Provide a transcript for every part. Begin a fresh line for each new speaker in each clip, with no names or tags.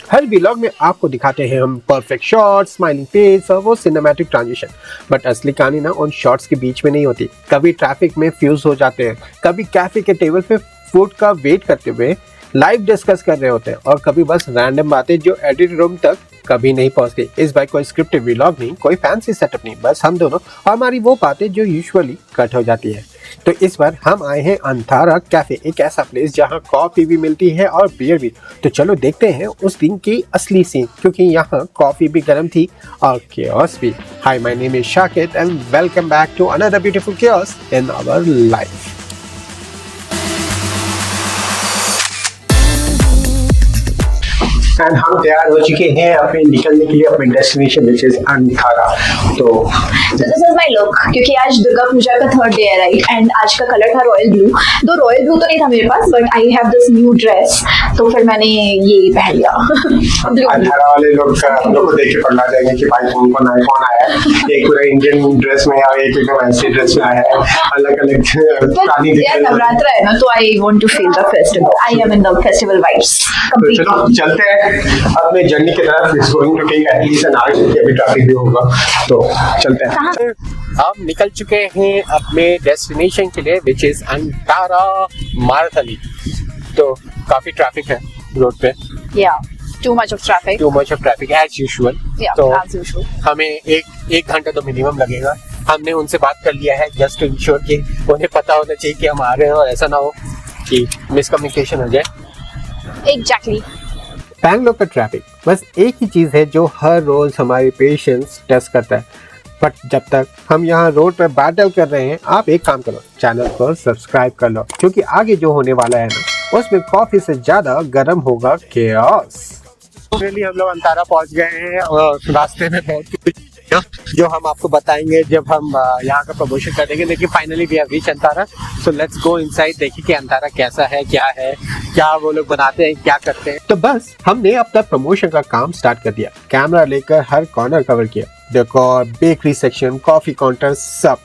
हर vlog में आपको दिखाते हैं हम परफेक्ट शॉट्स, स्माइलिंग फेस और वो सिनेमैटिक ट्रांजिशन। बट असली कहानी ना उन शॉट्स के बीच में नहीं होती। कभी ट्रैफिक में फ्यूज हो जाते हैं, कभी कैफे के टेबल पे फूड का वेट करते हुए लाइव डिस्कस कर रहे होते हैं, और कभी बस रैंडम बातें जो एडिट रूम तक कभी नहीं पहुंचती। इस बार कोई स्क्रिप्टेड व्लॉग नहीं, कोई फैंसी सेटअप नहीं, बस हम दोनों और हमारी वो बातें जो यूजुअली कट हो जाती है। तो इस बार हम आए हैं अंतारा कैफे, एक ऐसा प्लेस जहां कॉफी भी मिलती है और बियर भी। तो चलो देखते हैं उस दिन की असली सीन, क्योंकि यहाँ कॉफी भी गर्म थी और केओस भी। Hi, my name is Shakir and welcome back to another beautiful chaos in our life. And हम तैयार हो चुके हैं अपने निकलने के लिए, अपने डेस्टिनेशन विच इज अंतारा। तो
दिस इज माय लुक, क्योंकि आज दुर्गा पूजा का थर्ड डे है, राइट? एंड आज का कलर था रॉयल ब्लू। दो रॉयल ब्लू तो नहीं था मेरे पास, but I have this new dress, तो फिर मैंने ये पहन लिया।
अंतारा वाले लोग हम लोग को देख के पढ़ना जाएंगे कि भाई कौन आया है। एक पूरा इंडियन ड्रेस में और एक एकदम ऐसी ड्रेस में आया है, अलग अलग।
यार नवरात्रा है ना, तो I want to feel the festival. I am in the festival vibes.
तो चलो चलते हैं अपने जर्नी की तरफ। It's going to take at least an hour, क्योंकि अभी ट्रैफिक भी होगा। तो चलते हैं। हम निकल चुके हैं अपने डेस्टिनेशन के लिए, विच इज अंतारा माराथली। तो काफी ट्रैफिक है रोड पे।
Too much of traffic
as usual. तो
as usual.
हमें एक घंटा तो मिनिमम लगेगा। हमने उनसे बात कर लिया है जस्ट टू इंश्योर कि उन्हें पता होना चाहिए कि हम आ रहे हैं, और ऐसा ना हो कि मिसकम्युनिकेशन हो जाए।
Exactly.
बैंगलोर का ट्रैफिक बस एक ही चीज़ है जो हर रोज़ हमारी पेशेंस टेस्ट करता है। बट जब तक हम यहाँ रोड पर बैटल कर रहे हैं, आप एक काम करो, चैनल को सब्सक्राइब कर लो, क्योंकि आगे जो होने वाला है ना, उसमें कॉफ़ी से ज़्यादा गर्म होगा केओस। फाइनली हम लोग अंतारा पहुँच गए हैं, और रास्ते में बहुत कुछ जो हम आपको बताएंगे जब हम यहाँ का प्रमोशन करेंगे। लेकिन finally we have reach Antara, so let's go inside, देखिए कि अंतारा कैसा है, क्या वो लोग बनाते हैं, क्या करते हैं। तो बस हमने अपना प्रमोशन का काम स्टार्ट कर दिया। कैमरा लेकर हर कॉर्नर कवर किया, decor, bakery section, coffee counter, सब।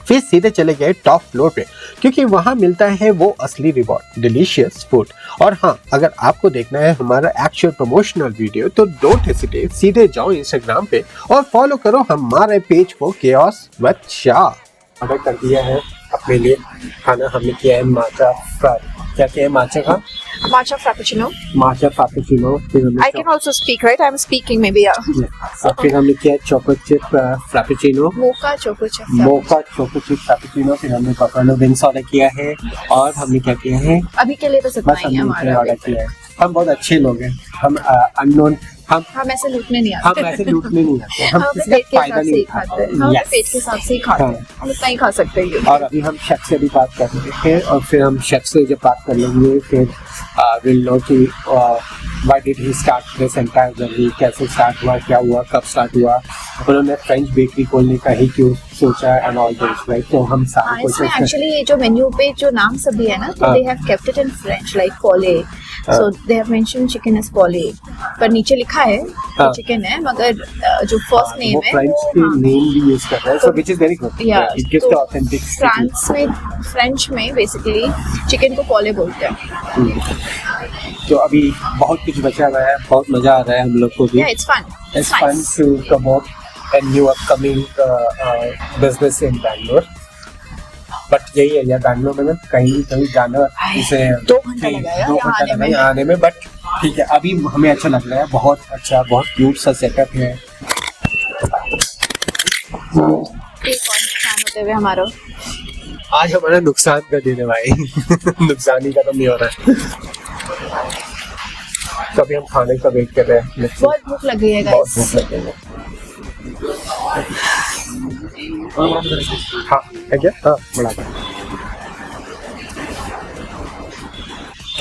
फिर सीधे चले गए टॉप फ्लोर पे, क्योंकि वहाँ मिलता है वो असली रिवॉर्ड, डिलीशियस फूड। और हाँ, अगर आपको देखना है हमारा एक्चुअल प्रमोशनल वीडियो, तो डोंट हेसिटेट, सीधे जाओ इंस्टाग्राम पे और फॉलो करो हमारे पेज को, केओस विद शाह। ऑर्डर कर दिया है अपने लिए खाना। हमने किया है माचा फ्राई। क्या किया है? माचा का
Matcha frappuccino.
Matcha फ्रापेचिनो।
I can also speak, right? I'm speaking maybe.
फिर हमने किया है choco chip frappuccino,
Mocha choco chip.
Mocha choco chip frappuccino. फिर हमने बफेलो विंग्स ऑर्डर किया है, और हमने क्या किया है,
अभी के लिए तो सब
बस हमने ऑर्डर किया है। हम बहुत अच्छे लोग हैं, हम अननोन,
हम ऐसे लूटने नहीं आते।
हम ऐसे लूटने नहीं आते, हम किसी
पेट
का
के
फायदा
हिसाब से
नहीं
ही खाते हैं। हम पेट के हिसाब से ही खाते हैं, हम इतना ही खा सकते हैं।
और अभी हम शेफ से भी बात कर रहे हैं, और फिर हम शेफ से जब बात कर लेंगे, फिर विल नो कि why did he start this entire journey, कैसे स्टार्ट हुआ, क्या हुआ, कब स्टार्ट हुआ, उन्होंने फ्रेंच बेकरी खोलने का ही क्यों सोचा, एंड ऑल दिस, राइट? तो हम सारे
इसमें एक्चुअली ये जो मेन्यू पे जो नाम सब भी है ना, तो they have kept it in French, like पोले। So they have mentioned chicken is पोले, पर नीचे लिखा है चिकन है, मगर जो फर्स्ट नेम है
फ्रेंच के नेम भी यूज कर रहे हैं, so which is very good. It gives the authentic.
French में बेसिकली चिकन को पोले बोलते हैं।
तो अभी बहुत कुछ बचा हुआ है, बहुत मजा आ रहा है हम लोग को भी।
It's fun.
It's fun to promote a new upcoming business in Bangalore. But यही है यार, बैंगलोर में ना कहीं जाना इसे
2 घंटा लगा यहाँ
आने में, बट ठीक है, अभी हमें अच्छा लग रहा है। बहुत अच्छा, बहुत क्यूट सा सेटअप है।
होते हुए हमारा
आज हमारा नुकसान कर देने भाई। नुकसान ही खत्म नहीं हो रहा है। कभी हम खाने का वेट कर रहे हैं।
बहुत भूख लग गई है गाइस।
बहुत भूख लग गई है। हाँ है क्या? हाँ, बड़ा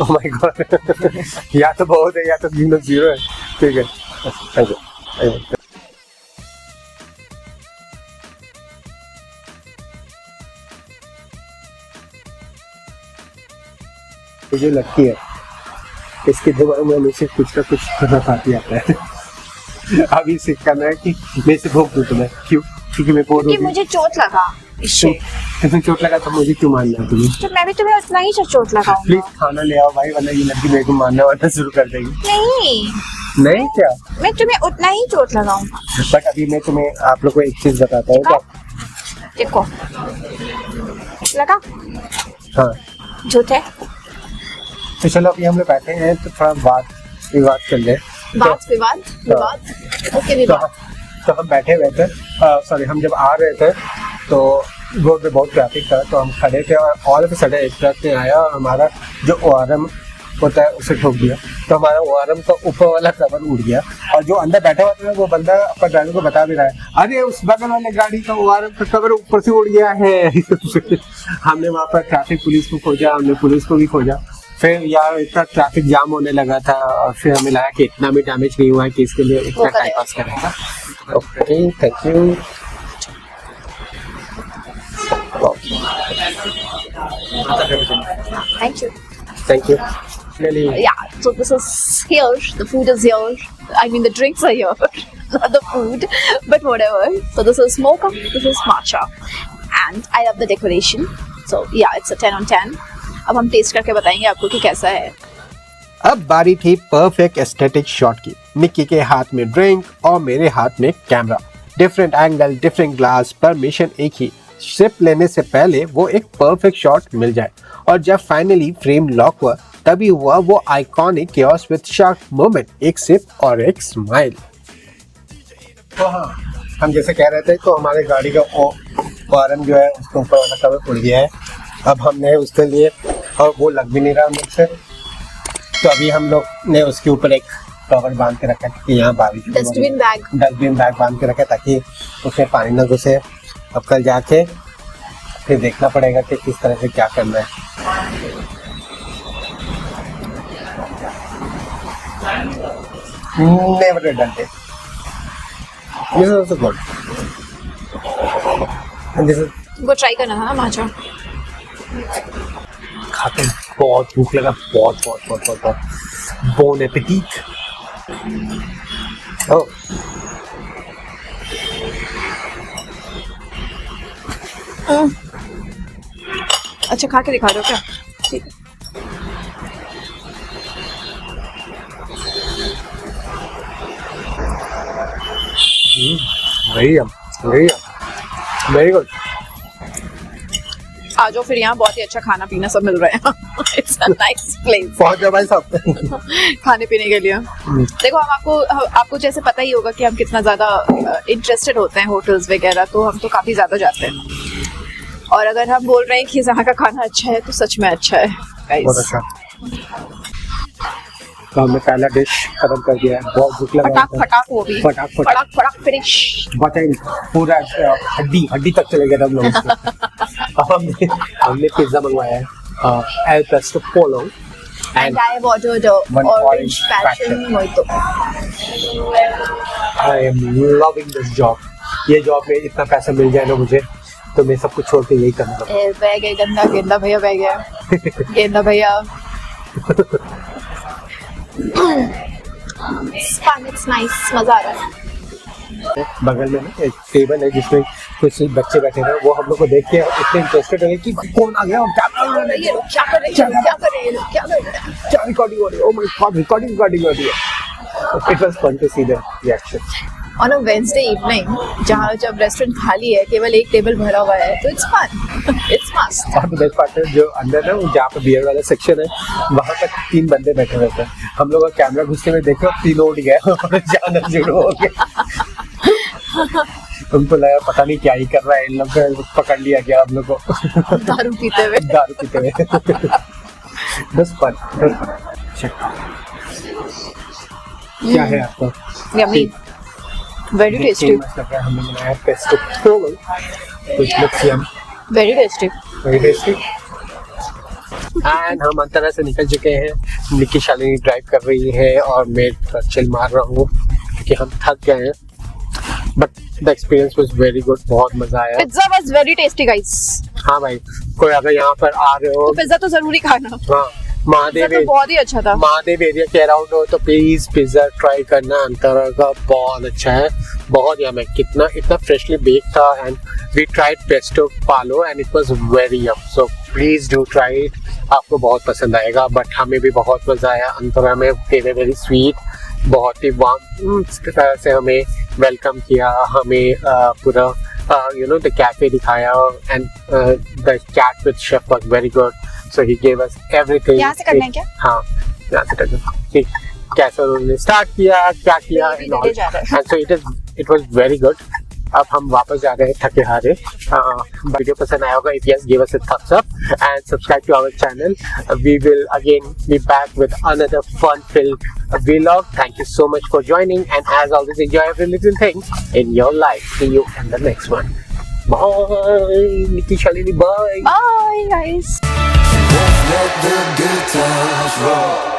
ओह माय गॉड। या तो बहुत है, या तो 0 है। ठीक है, थैंक यू। मुझे लगती है इसके दिमाग में हमेशा कुछ ना कुछ खाती आता है। अभी से करना है कि मैं से भोग दूं तुम्हें। क्यों? क्योंकि मैं बोल रही हूँ।
मुझे चोट लगा इससे।
तुम्हें चोट लगा तो मुझे क्यों मारना है तुम्हें?
तो मैं भी तुम्हें उतना ही चोट लगाऊंगा।
प्लीज खाना ले आओ भाई, वरना ये लड़की मेरे को मारना वारना शुरू कर देगी।
नहीं,
नहीं क्या,
मैं तुम्हें उतना ही चोट लगाऊंगा।
बट अभी मैं तुम्हें आप लोग को एक चीज बताता हूँ क्या।
देखो लगा,
हाँ
झूठे।
तो चलो अभी हम लोग बैठे हैं तो थोड़ा बात विवाद कर ले।
बात विवाद विवाद ओके विवाद।
तो हम बैठे हुए थे, सॉरी हम जब आ रहे थे तो रोड पे बहुत ट्रैफिक था, तो हम खड़े थे और ऑल ऑफ अ सडन एक ट्रक ने आया और हमारा जो ओआरएम होता है उसे ठोक दिया। तो हमारा ओआरएम का ऊपर वाला कवर उड़ गया और जो अंदर बैठा हुआ था वो बंदा अपना ड्राइवर को बता भी रहा है, अरे उस बगल वाले गाड़ी का ओआरएम का कवर ऊपर से उड़ गया है। हमने वहाँ पर ट्रैफिक पुलिस को खोजा, हमने पुलिस को भी खोजा, फिर यार इतना ट्रैफिक जाम होने लगा था और फिर हमें लगा कि इतना भी डैमेज नहीं हुआ है कि इसके लिए इतना टाइम पास करेगा। Okay thank you.
Thank you.
Thank you. Really.
Yeah, so this is here, the food is here. I mean, the drinks are here, not the food, but whatever. So this is mocha, this is matcha, and I love the decoration. So yeah, it's a 10 on 10. अब हम test करके बताएंगे आपको कि कैसा है।
अब बारी थी परफेक्ट एस्थेटिक शॉट की। निक्की के हाथ में ड्रिंक और मेरे हाथ में camera. Different angle, different glass, पर मिशन एक ही, सिप लेने से पहले वो एक परफेक्ट शॉट मिल जाए। और जब फाइनली फ्रेम लॉक हुआ तभी हुआ वो iconic chaos with shark moment, एक सिप और एक स्माइल। तो हाँ, हम जैसे कह रहे थे तो हमारे गाड़ी का ओआरएम जो है उसके ऊपर वाला कवर उड़ गया है। अब हमने उसके लिए, और वो लग भी नहीं रहा मुझसे, तो अभी हम लोग ने उसके ऊपर एक कवर बांध के रखा है कि यहाँ बारिश, डस्टबिन बैग बांध के रखा है ताकि उसमें पानी न घुसे। अब कल जाके फिर देखना पड़ेगा कि किस तरह से क्या करना है। Never done it. This is also good. And this is
वो ट्राई करना था ना माचा।
खाते हैं, बहुत भूख लगा, बहुत बहुत बहुत बहुत बहुत। Bon appetit. Oh.
अच्छा खा के दिखा दो क्या? ठीक है।
Very good.
आ जाओ फिर, यहाँ बहुत ही अच्छा खाना पीना सब मिल रहा है। It's a nice place.
पहुंच जाओ भाई साहब।
खाने पीने के लिए देखो, हम आपको जैसे पता ही होगा कि हम कितना ज्यादा इंटरेस्टेड होते हैं होटल्स वगैरह, तो हम तो काफी ज्यादा जाते हैं। और अगर हम बोल रहे हैं कि यहाँ का खाना अच्छा है तो सच में अच्छा है guys।
बहुत अच्छा। तो हमने पहला डिश खत्म कर दिया है, बहुत भूख लगा।
फटाक फटाक वो भी
फटाक
फटाक फटाक फिनिश।
बताइए पूरा हड्डी तक चले गए हम लोग उसको। अब हमने पिज्जा मंगवाया है, L pesto polo,
and I have ordered
one
orange passion mojito।
I am loving this job। ये जॉब में इतना पैसा मिल जाए ना मुझे, तो मैं सब कुछ छोड़ के यही करना।
बैग है गंदा, गेंदा भैया बैग है। गेंदा भैया इट्स नाइस, मजा आ रहा है।
बगल में ना एक टेबल है जिसमें कुछ बच्चे बैठे हैं, वो हम लोग को देख के इतने इंटरेस्टेड हो गए कि कौन आ गया और क्या कर रहे हैं,
क्या कर रहे हैं।
क्या रिकॉर्डिंग हो रही है। ओह माय गॉड, रिकॉर्डिंग हो रही है। It was fun to see the reaction
on a Wednesday evening, जहाँ जब रेस्टोरेंट खाली है, केवल एक टेबल भरा हुआ है, तो इट्स फन, इट्स मस्त।
और बेस्ट पार्ट है जो अंदर ना जहाँ पे बियर वाला सेक्शन है, वहाँ पर 3 बंदे बैठे हुए थे। हम लोग का कैमरा घुसते हुए देखो 3 उठ गए और जाना शुरू हो गया। उनको लगा पता नहीं क्या ही कर रहा है, इन लोग को पकड़ लिया गया हम लोग को
दारू पीते हुए।
बस फन। क्या है आपका?
यम्मी, वेरी टेस्टी,
हमने बनाया pesto polo, which looks yum,
very tasty.
very tasty। And हम अंतरा से निकल चुके हैं। निक्की शालिनी ड्राइव कर रही है और मैं चिल मार रहा हूँ क्योंकि हम थक गए हैं। But the experience was very good, बहुत मजा आया।
Pizza was very tasty guys.
हाँ भाई, कोई अगर यहाँ पर आ रहे हो
तो पिज्जा तो जरूरी खाना।
हाँ, महादेव
तो बहुत ही अच्छा था।
महादेव एरिया के अराउंड हो तो प्लीज पिज्जा ट्राई करना। अंतरा का बहुत अच्छा है, बहुत यम है। इतना फ्रेशली बेक था। एंड वी ट्राइड पेस्टो पालो and it was very Yama, so please do try it, आपको बहुत पसंद आएगा। बट हमें भी बहुत मजा आया। अंतरा में वेरी स्वीट बहुत ही वार्म तरह से हमें वेलकम किया, हमें पूरा द कैफे दिखाया, and the chat with chef was very good, so he gave us everything.
यहाँ से करना है क्या?
हाँ, यहाँ से करना, ठीक, कैसे उन्होंने स्टार्ट किया, क्या किया, and so it was very good. अब हम वापस जा रहे हैं थके हारे। वीडियो पसंद आया होगा, if yes, give us a thumbs up and subscribe to our channel. We will again be back with another fun-filled vlog. Thank you so much for joining, and as always, enjoy every little thing in your life. See you in the next one. Bye, Nikki Shalini. Bye.
Bye guys.
Let's let the good times roll.